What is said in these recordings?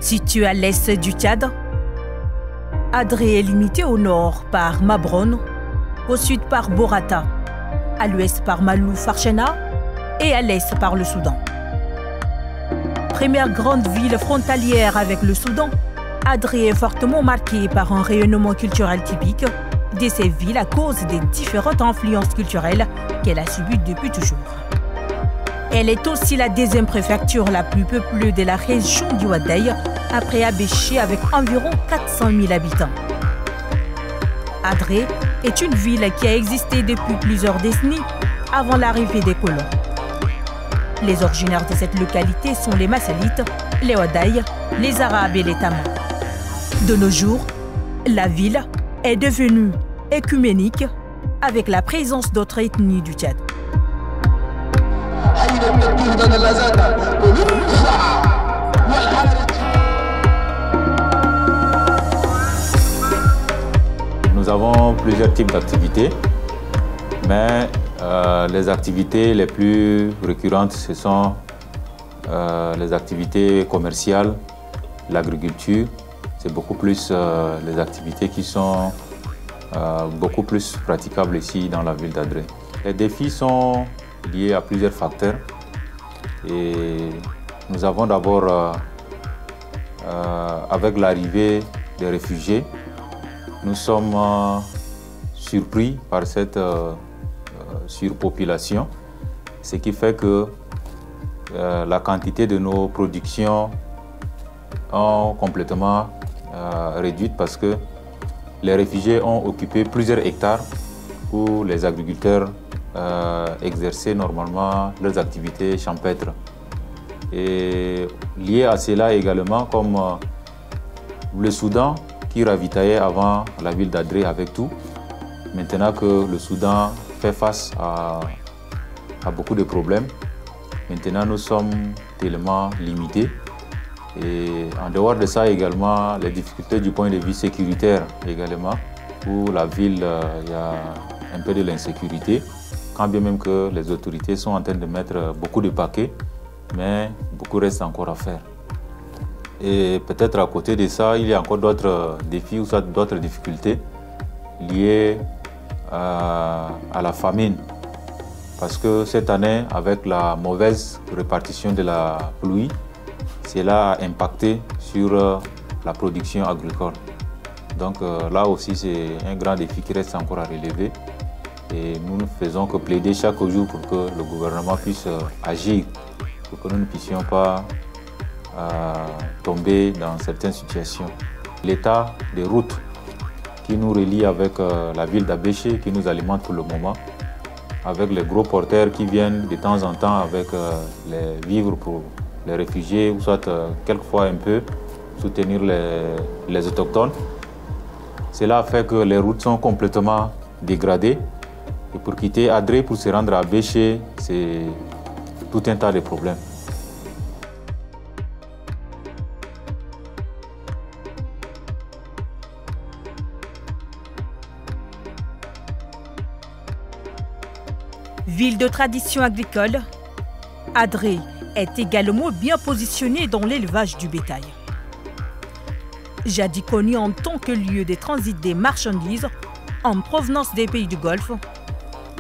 Situé à l'est du Tchad, Adré est limité au nord par Mabron, au sud par Borata, à l'ouest par Malou Farchena et à l'est par le Soudan. Première grande ville frontalière avec le Soudan, Adré est fortement marquée par un rayonnement culturel typique de ces villes à cause des différentes influences culturelles qu'elle a subies depuis toujours. Elle est aussi la deuxième préfecture la plus peuplée de la région du Ouaddaï, après Abéché avec environ 400 000 habitants. Adré est une ville qui a existé depuis plusieurs décennies avant l'arrivée des colons. Les originaires de cette localité sont les Massalites, les Ouaddaï, les Arabes et les Tamans. De nos jours, la ville est devenue écuménique avec la présence d'autres ethnies du Tchad. Nous avons plusieurs types d'activités, mais les activités les plus récurrentes, ce sont les activités commerciales, l'agriculture. C'est beaucoup plus les activités qui sont beaucoup plus praticables ici dans la ville d'Adré. Les défis sont liés à plusieurs facteurs. Et nous avons d'abord, avec l'arrivée des réfugiés, nous sommes surpris par cette surpopulation, ce qui fait que la quantité de nos productions est complètement réduite parce que les réfugiés ont occupé plusieurs hectares où les agriculteurs exercer normalement leurs activités champêtres. Et lié à cela également, comme le Soudan qui ravitaillait avant la ville d'Adré avec tout, maintenant que le Soudan fait face à beaucoup de problèmes, maintenant nous sommes tellement limités. Et en dehors de ça également, les difficultés du point de vue sécuritaire également, où la ville, il y a un peu de l'insécurité. Quand bien même que les autorités sont en train de mettre beaucoup de paquets, mais beaucoup reste encore à faire. Et peut-être à côté de ça, il y a encore d'autres défis ou d'autres difficultés liées à la famine. Parce que cette année, avec la mauvaise répartition de la pluie, cela a impacté sur la production agricole. Donc là aussi, c'est un grand défi qui reste encore à relever. Et nous ne faisons que plaider chaque jour pour que le gouvernement puisse agir, pour que nous ne puissions pas tomber dans certaines situations. L'état des routes qui nous relie avec la ville d'Abéché, qui nous alimente pour le moment, avec les gros porteurs qui viennent de temps en temps avec les vivres pour les réfugiés, ou soit quelquefois un peu soutenir les autochtones. Cela a fait que les routes sont complètement dégradées. Et pour quitter Adré, pour se rendre à Abéché, c'est tout un tas de problèmes. Ville de tradition agricole, Adré est également bien positionnée dans l'élevage du bétail. Jadis connue en tant que lieu de transit des marchandises en provenance des pays du Golfe,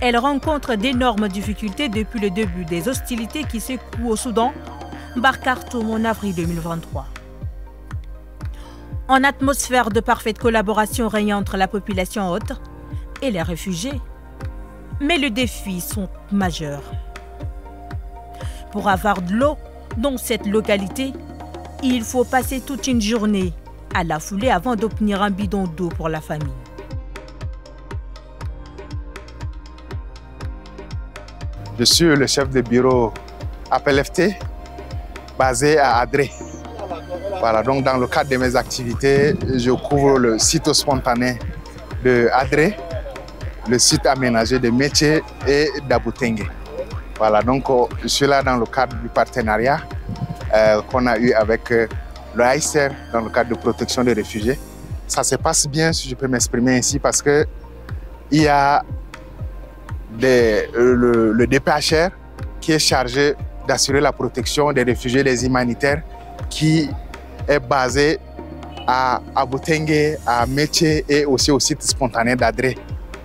elle rencontre d'énormes difficultés depuis le début des hostilités qui secouent au Soudan, Khartoum en avril 2023. En atmosphère de parfaite collaboration règne entre la population hôte et les réfugiés, mais les défis sont majeurs. Pour avoir de l'eau dans cette localité, il faut passer toute une journée à la foulée avant d'obtenir un bidon d'eau pour la famille. Je suis le chef de bureau APLFT basé à Adré. Voilà, donc dans le cadre de mes activités, je couvre le site spontané de Adré, le site aménagé de Métier et d'Aboutengue. Voilà, donc je suis là dans le cadre du partenariat qu'on a eu avec le HCR dans le cadre de protection des réfugiés. Ça se passe bien, si je peux m'exprimer ainsi, parce que il y a le DPHR qui est chargé d'assurer la protection des réfugiés, des humanitaires qui est basée à Boutengue, à Métier et aussi au site spontané d'Adré.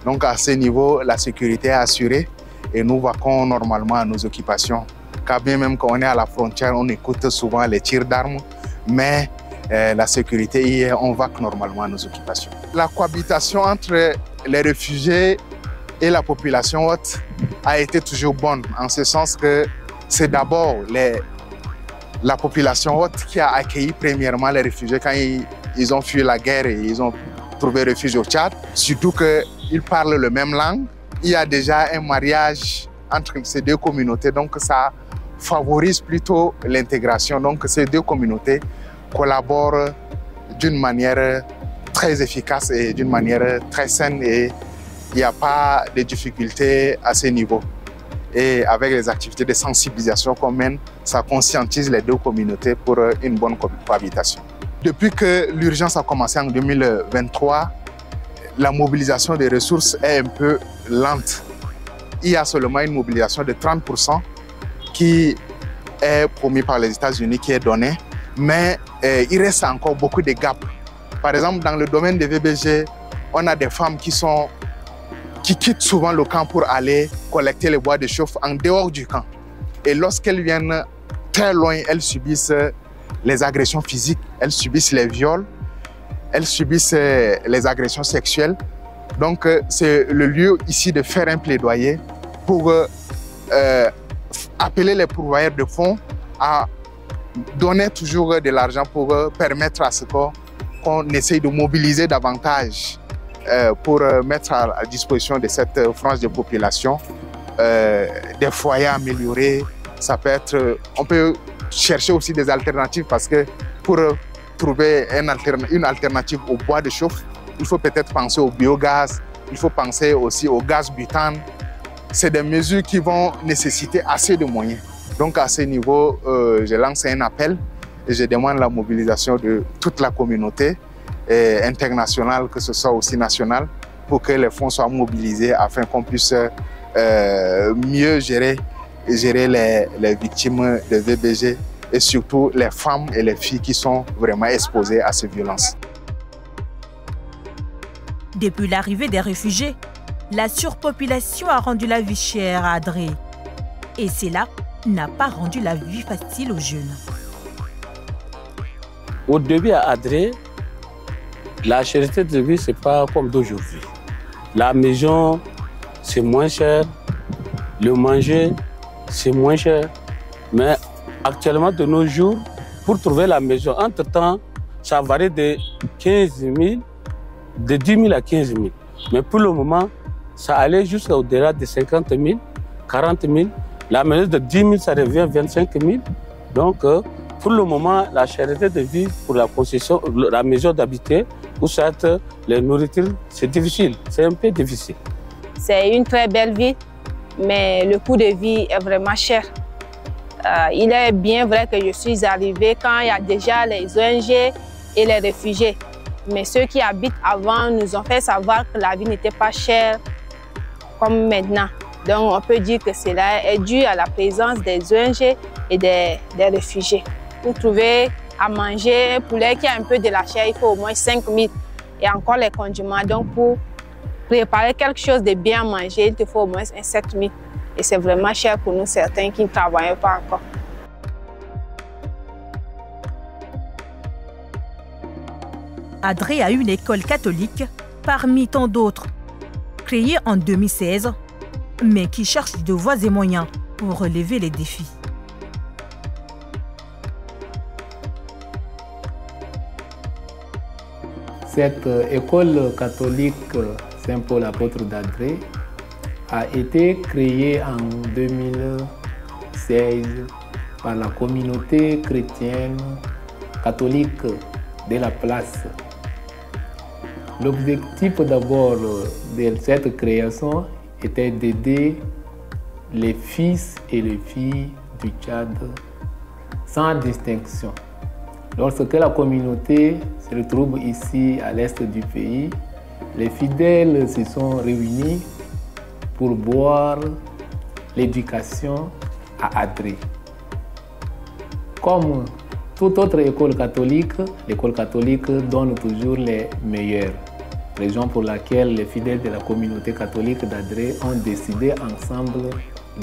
Donc à ce niveau, la sécurité est assurée et nous vaquons normalement à nos occupations. Car bien même quand on est à la frontière, on écoute souvent les tirs d'armes, mais la sécurité y est, on vaque normalement à nos occupations. La cohabitation entre les réfugiés et la population haute a été toujours bonne, en ce sens que c'est d'abord la population haute qui a accueilli premièrement les réfugiés quand ils ont fui la guerre et ils ont trouvé refuge au Tchad. Surtout qu'ils parlent la même langue. Il y a déjà un mariage entre ces deux communautés, donc ça favorise plutôt l'intégration. Donc ces deux communautés collaborent d'une manière très efficace et d'une manière très saine et il n'y a pas de difficultés à ce niveau. Et avec les activités de sensibilisation qu'on mène, ça conscientise les deux communautés pour une bonne cohabitation. Depuis que l'urgence a commencé en 2023, la mobilisation des ressources est un peu lente. Il y a seulement une mobilisation de 30% qui est promis par les États-Unis, qui est donnée, mais il reste encore beaucoup de gaps. Par exemple, dans le domaine des VBG, on a des femmes qui quittent souvent le camp pour aller collecter les bois de chauffe en dehors du camp. Et lorsqu'elles viennent très loin, elles subissent les agressions physiques, elles subissent les viols, elles subissent les agressions sexuelles. Donc c'est le lieu ici de faire un plaidoyer pour appeler les pourvoyeurs de fonds à donner toujours de l'argent pour permettre à ce qu'on essaye de mobiliser davantage pour mettre à disposition de cette frange de population des foyers améliorés. Ça peut être, on peut chercher aussi des alternatives parce que pour trouver une alternative au bois de chauffe, il faut peut-être penser au biogaz, il faut penser aussi au gaz butane. C'est des mesures qui vont nécessiter assez de moyens. Donc à ce niveau, je lance un appel et je demande la mobilisation de toute la communauté internationale, que ce soit aussi nationale, pour que les fonds soient mobilisés afin qu'on puisse mieux gérer les victimes de VBG et surtout les femmes et les filles qui sont vraiment exposées à ces violences. Depuis l'arrivée des réfugiés, la surpopulation a rendu la vie chère à Adré. Et cela n'a pas rendu la vie facile aux jeunes. Au début à Adré, la cherté de vie, ce n'est pas comme d'aujourd'hui. La maison, c'est moins cher. Le manger, c'est moins cher. Mais actuellement, de nos jours, pour trouver la maison, entre-temps, ça varie de 15 000, de 10 000 à 15 000. Mais pour le moment, ça allait jusqu'au-delà de 50 000, 40 000. La maison de 10 000, ça revient à 25 000. Donc, pour le moment, la cherté de vie pour la concession, la maison d'habiter, ou soit les nourritures, c'est difficile. C'est un peu difficile. C'est une très belle vie, mais le coût de vie est vraiment cher. Il est bien vrai que je suis arrivée quand il y a déjà les ONG et les réfugiés. Mais ceux qui habitent avant nous ont fait savoir que la vie n'était pas chère comme maintenant. Donc on peut dire que cela est dû à la présence des ONG et des réfugiés. Pour trouver à manger, pour les qui a un peu de la chair, il faut au moins 5 000 et encore les condiments. Donc pour préparer quelque chose de bien à manger, il te faut au moins 7 000. Et c'est vraiment cher pour nous certains qui ne travaillent pas encore. Adré a une école catholique parmi tant d'autres, créée en 2016, mais qui cherche de voies et moyens pour relever les défis. Cette école catholique Saint-Paul apôtre d'Adré a été créée en 2016 par la communauté chrétienne catholique de la place. L'objectif d'abord de cette création était d'aider les fils et les filles du Tchad sans distinction. Lorsque la communauté se retrouve ici à l'est du pays, les fidèles se sont réunis pour boire l'éducation à Adré. Comme toute autre école catholique, l'école catholique donne toujours les meilleurs. Raison pour laquelle les fidèles de la communauté catholique d'Adré ont décidé ensemble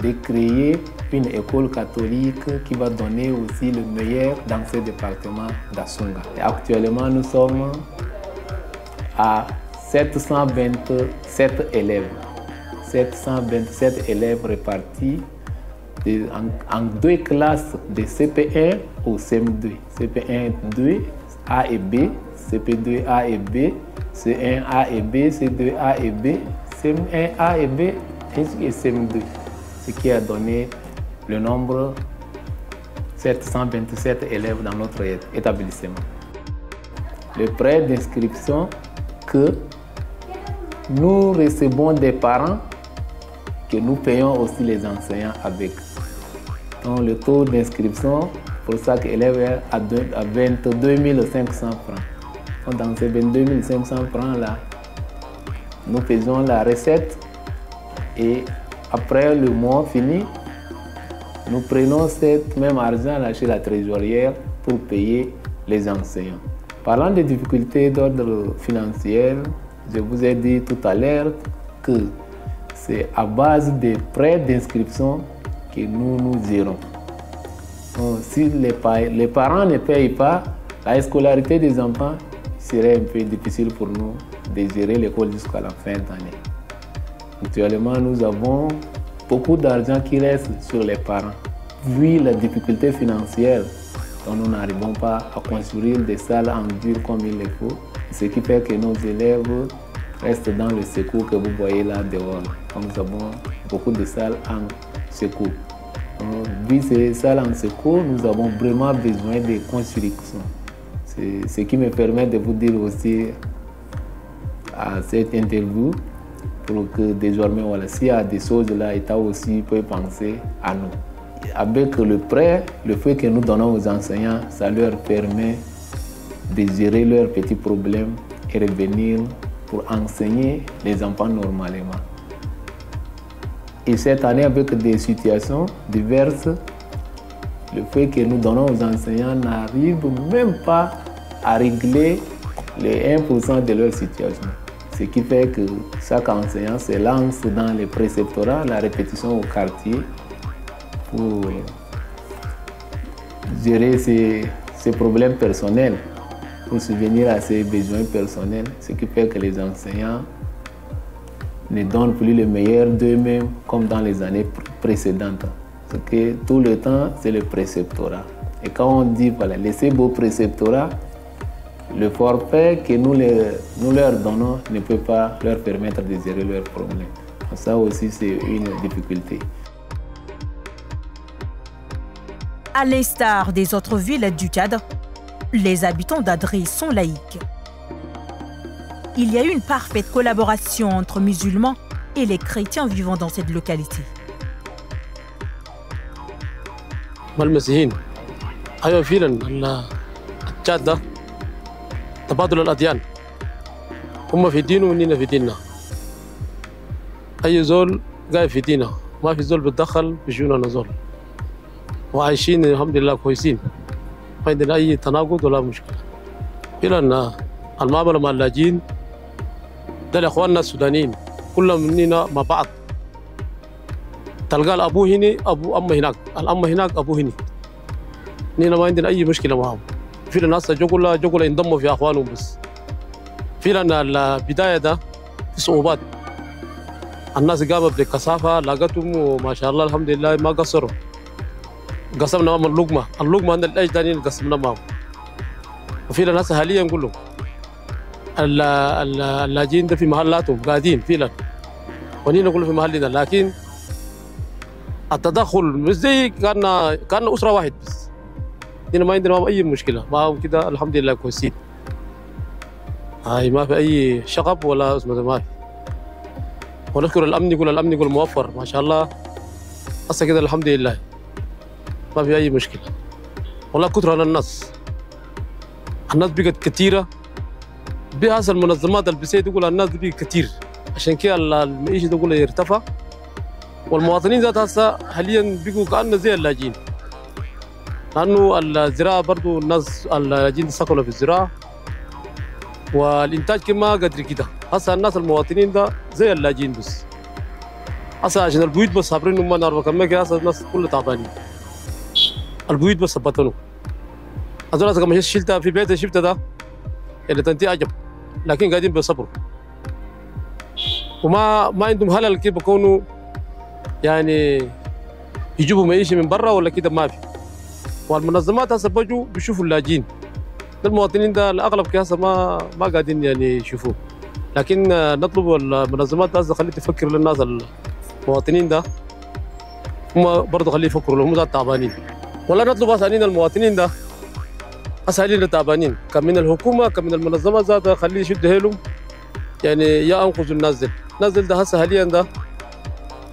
de créer une école catholique qui va donner aussi le meilleur dans ce département d'Assunga. Actuellement, nous sommes à 727 élèves. 727 élèves répartis en 2 classes de CP1 au CM2. CP1, 2, A et B, CP2, A et B, C1, A et B, C2, A et B, CM1, A et B et CM2. Ce qui a donné le nombre 727 élèves dans notre établissement. Le prêt d'inscription que nous recevons des parents, que nous payons aussi les enseignants avec. Donc le taux d'inscription pour chaque élève est à 22 500 francs. Dans ces 22 500 francs là, nous faisons la recette et après le mois fini, nous prenons cet même argent là chez la trésorière pour payer les enseignants. Parlant des difficultés d'ordre financier, je vous ai dit tout à l'heure que c'est à base des prêts d'inscription que nous gérons. Donc, si les parents ne payent pas, la scolarité des enfants serait un peu difficile pour nous de gérer l'école jusqu'à la fin d'année. Actuellement, nous avons beaucoup d'argent qui reste sur les parents. Vu la difficulté financière, donc nous n'arrivons pas à construire des salles en dur comme il le faut, ce qui fait que nos élèves restent dans le secours que vous voyez là dehors. Donc, nous avons beaucoup de salles en secours. Vu ces salles en secours, nous avons vraiment besoin de construction. C'est ce qui me permet de vous dire aussi à cette interview pour que désormais, voilà, s'il y a des choses là, l'État aussi peut penser à nous. Avec le prêt, le fait que nous donnons aux enseignants, ça leur permet de gérer leurs petits problèmes et revenir pour enseigner les enfants normalement. Et cette année, avec des situations diverses, le fait que nous donnons aux enseignants n'arrive même pas à régler les 1% de leur situation. Ce qui fait que chaque enseignant se lance dans les préceptorats, la répétition au quartier, pour gérer ses problèmes personnels, pour subvenir à ses besoins personnels, ce qui fait que les enseignants ne donnent plus le meilleur d'eux-mêmes comme dans les années précédentes. Parce que tout le temps, c'est le préceptorat. Et quand on dit, voilà, laissez vos préceptorats, le forfait que nous leur donnons ne peut pas leur permettre de gérer leurs problèmes. Ça aussi, c'est une difficulté. À l'instar des autres villes du Tchad, les habitants d'Adré sont laïcs. Il y a une parfaite collaboration entre musulmans et les chrétiens vivant dans cette localité. المسيحيين أيوة فعلا التشاد ده تبادل الأديان هم في دينه ونينا في ديننا أي زول قاعد في دينه ما في زول بتدخل في شؤوننا زول وعايشين الحمد لله كويسين ما عندنا أي تناقض ولا مشكلة فعلا المعاملة مع اللاجئين ده لإخواننا السودانيين كلهم مننا مع بعض تلقى الأبو هنا أبو أما هناك الأما هناك أبو هنا نينا ما عندنا أي مشكلة معهم فعلا الناس جوكولا ينضموا في أخوانهم بس فعلا البداية ده في صعوبات الناس قامت بالكثافة لقتهم وما شاء الله الحمد لله ما قصروا قسمنا معهم اللقمة عند الأجداد تانيين قسمنا معهم وفعلا الناس حاليا كلهم اللاجئين ده في محلاتهم قاعدين فعلا ونينا كله في محلنا لكن التدخل مش زي كان أسرة واحد بس هنا ما عندنا أي مشكلة معهم كده الحمد لله كويسين هاي ما في أي شغب ولا اسمه ما في ونذكر الأمن يقول موفر ما شاء الله هسه كده الحمد لله ما في أي مشكلة والله كثر على الناس بقت كثيرة بهذه المنظمات البسيط يقول الناس بقت كثير عشان كده المعيشة تقول يرتفع والمواطنين ذات هسه حاليا بقوا كأنه زي اللاجئين لأنه الزراعة برضو الناس اللاجئين سكنوا في الزراعة والإنتاج كما قدر كده. هسه الناس المواطنين ده زي اللاجئين بس. هسه عشان البيوت بس صابرين هم نار كم هسه الناس كلها تعبانين. البيوت بس ثبتوا. هذول كما شلتها في بيت شفتها ده اللي تنتي عجب، لكن قاعدين بيصبروا. وما عندهم هلل كيف بكونوا يعني يجيبوا معيشة من برا ولا كده ما في. والمنظمات هسه بيجوا بيشوفوا اللاجئين. المواطنين ده الاغلب كاسه ما قاعدين يعني يشوفوه، لكن نطلب المنظمات هسه خلي تفكر للناس المواطنين ده هم برضه خليه يفكروا لهم ذات تعبانين. ولا نطلب هسه المواطنين ده هسه هلين تعبانين، كم من الحكومه كم من المنظمات ذاتها خليه يشد حيلهم يعني يا انقذوا الناس ده هسه حاليا ده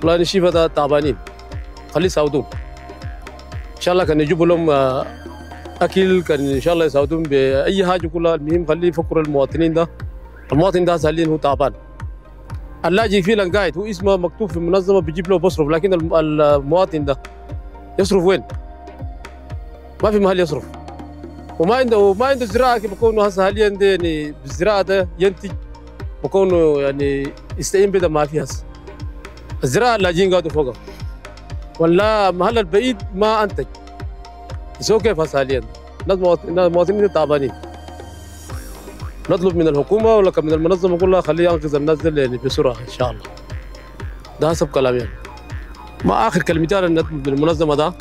والله نشيفه ده تعبانين، خليه يساعدوهم ان شاء الله. كان يجيبوا لهم اكل، كان ان شاء الله يساعدوهم باي حاجه كلها. المهم خليه يفكروا المواطنين ده. المواطن ده سالين هو تعبان، اللاجئ فعلا قاعد هو اسمه مكتوب في المنظمه بيجيب له بصرف، لكن المواطن ده يصرف وين؟ ما في محل يصرف، وما عنده زراعه. كيف بكونوا هسه حاليا ده يعني بالزراعه ده ينتج، بكونوا يعني يستعين بده ما في هسه. الزراعه اللاجئين قاعدوا فوقها ولا محل البعيد ما انتج. يسوي كيف هسه حاليا؟ المواطنين تعبانين. نطلب من الحكومه ولا من المنظمه كلها خليه ينقذ الناس دي يعني بسرعه ان شاء الله. ده حسب كلامي يعني. ما اخر كلمتين اللي نطلب من المنظمه ده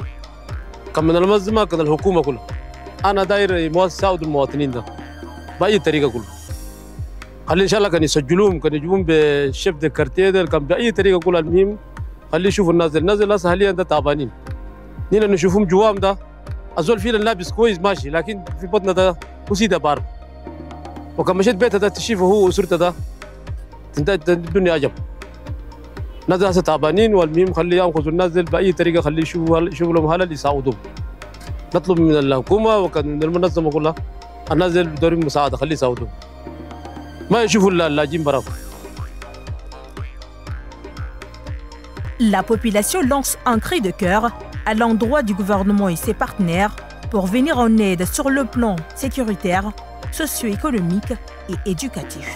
كم من المنظمه كم الحكومه كلها. انا داير يساعد المواطنين ده باي طريقه كلها. خلي ان شاء الله كان يسجلوهم، كان يجيبوهم بالشيف دي كارتيه ده، كان باي طريقه كلها. المهم خليه يشوفوا الناس هسه حاليا ده تعبانين. نينا نشوفهم جوام ده الزول فينا لابس كويس ماشي، لكن في بطنه ده وسيده بار. وكان مشيت بيته ده تشوفه هو واسرته ده تنتهي الدنيا عجب. الناس هسه تعبانين، والمهم خليه ينقذوا الناس دي باي طريقه، خليه يشوفوا لهم هلل يساعدوهم. نطلب من الحكومه وكان من المنظمه كلها الناس دي بدورهم مساعده، خليه يساعدوهم ما يشوفوا اللاجئين برا. La population lance un cri de cœur à l'endroit du gouvernement et ses partenaires pour venir en aide sur le plan sécuritaire, socio-économique et éducatif.